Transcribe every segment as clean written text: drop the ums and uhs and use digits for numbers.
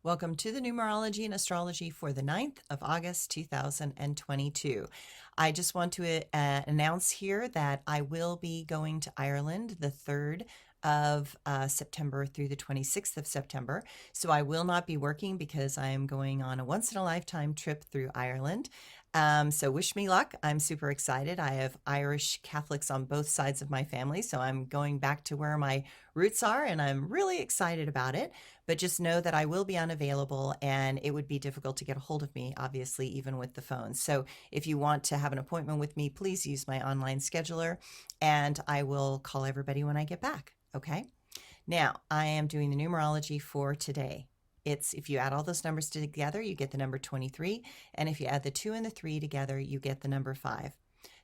Welcome to the Numerology and Astrology for the 9th of August, 2022. I just want to announce here that I will be going to Ireland the 3rd of September through the 26th of September. So I will not be working because I am going on a once-in-a-lifetime trip through Ireland. So wish me luck. I'm super excited. I have Irish Catholics on both sides of my family, so I'm going back to where my roots are, and I'm really excited about it. But just know that I will be unavailable, and it would be difficult to get a hold of me, obviously, even with the phone. So if you want to have an appointment with me, please use my online scheduler, and I will call everybody when I get back, okay? Now, I am doing the numerology for today. If you add all those numbers together, you get the number 23. And if you add the 2 and the 3 together, you get the number 5.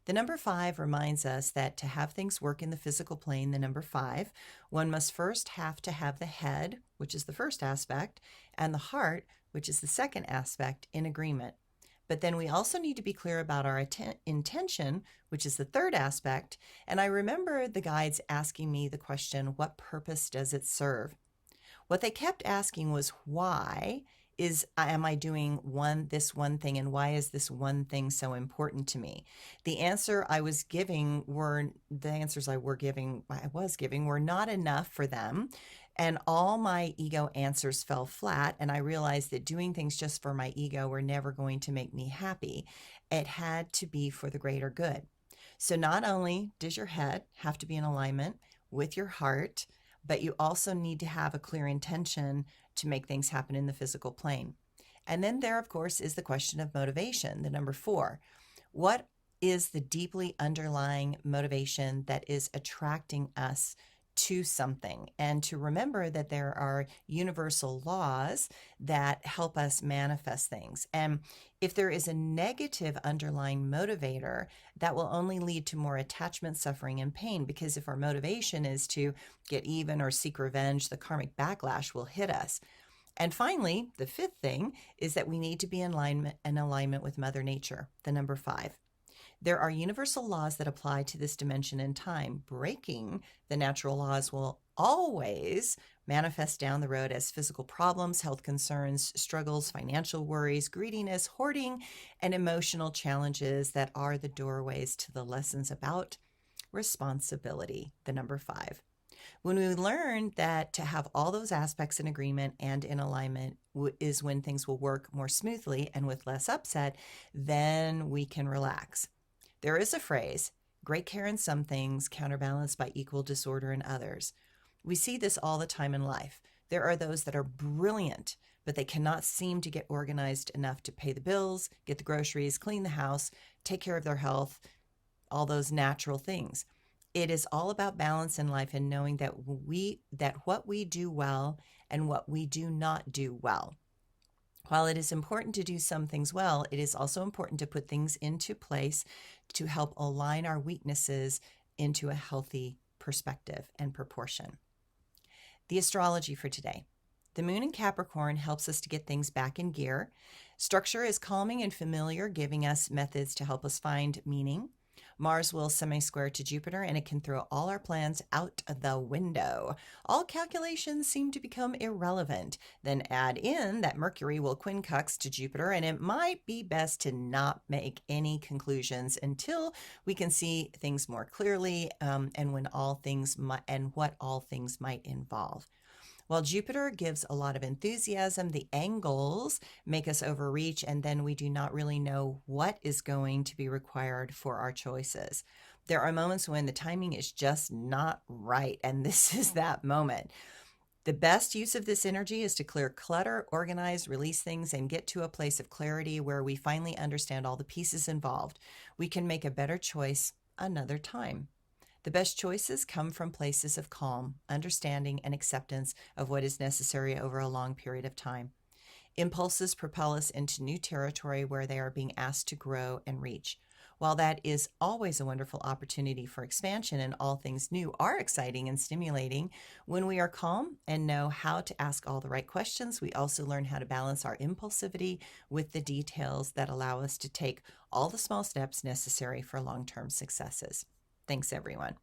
The number 5 reminds us that to have things work in the physical plane, the number 5, one must first have to have the head, which is the first aspect, and the heart, which is the second aspect, in agreement. But then we also need to be clear about our intention, which is the third aspect. And I remember the guides asking me the question, what purpose does it serve? What they kept asking was, why am I doing this one thing, and why is this one thing so important to me? The answers I was giving were not enough for them, and all my ego answers fell flat, and I realized that doing things just for my ego were never going to make me happy. It had to be for the greater good. So not only does your head have to be in alignment with your heart, but you also need to have a clear intention to make things happen in the physical plane. And then there, of course, is the question of motivation, the number 4. What is the deeply underlying motivation that is attracting us to something? And to remember that there are universal laws that help us manifest things. And if there is a negative underlying motivator, that will only lead to more attachment, suffering, and pain, because if our motivation is to get even or seek revenge, the karmic backlash will hit us. And finally, the 5th thing is that we need to be in alignment with Mother Nature, the number 5. There are universal laws that apply to this dimension in time. Breaking the natural laws will always manifest down the road as physical problems, health concerns, struggles, financial worries, greediness, hoarding, and emotional challenges that are the doorways to the lessons about responsibility, the number 5. When we learn that to have all those aspects in agreement and in alignment is when things will work more smoothly and with less upset, then we can relax. There is a phrase, great care in some things, counterbalanced by equal disorder in others. We see this all the time in life. There are those that are brilliant, but they cannot seem to get organized enough to pay the bills, get the groceries, clean the house, take care of their health, all those natural things. It is all about balance in life and knowing that what we do well and what we do not do well. While it is important to do some things well, it is also important to put things into place to help align our weaknesses into a healthy perspective and proportion. The astrology for today. The moon in Capricorn helps us to get things back in gear. Structure is calming and familiar, giving us methods to help us find meaning. Mars will semi-square to Jupiter, and it can throw all our plans out the window. All calculations seem to become irrelevant. Then add in that Mercury will quincunx to Jupiter, and it might be best to not make any conclusions until we can see things more clearly, and what all things might involve. While Jupiter gives a lot of enthusiasm, the angles make us overreach, and then we do not really know what is going to be required for our choices. There are moments when the timing is just not right, and this is that moment. The best use of this energy is to clear clutter, organize, release things, and get to a place of clarity where we finally understand all the pieces involved. We can make a better choice another time. The best choices come from places of calm, understanding, and acceptance of what is necessary over a long period of time. Impulses propel us into new territory where they are being asked to grow and reach. While that is always a wonderful opportunity for expansion and all things new are exciting and stimulating, when we are calm and know how to ask all the right questions, we also learn how to balance our impulsivity with the details that allow us to take all the small steps necessary for long-term successes. Thanks, everyone.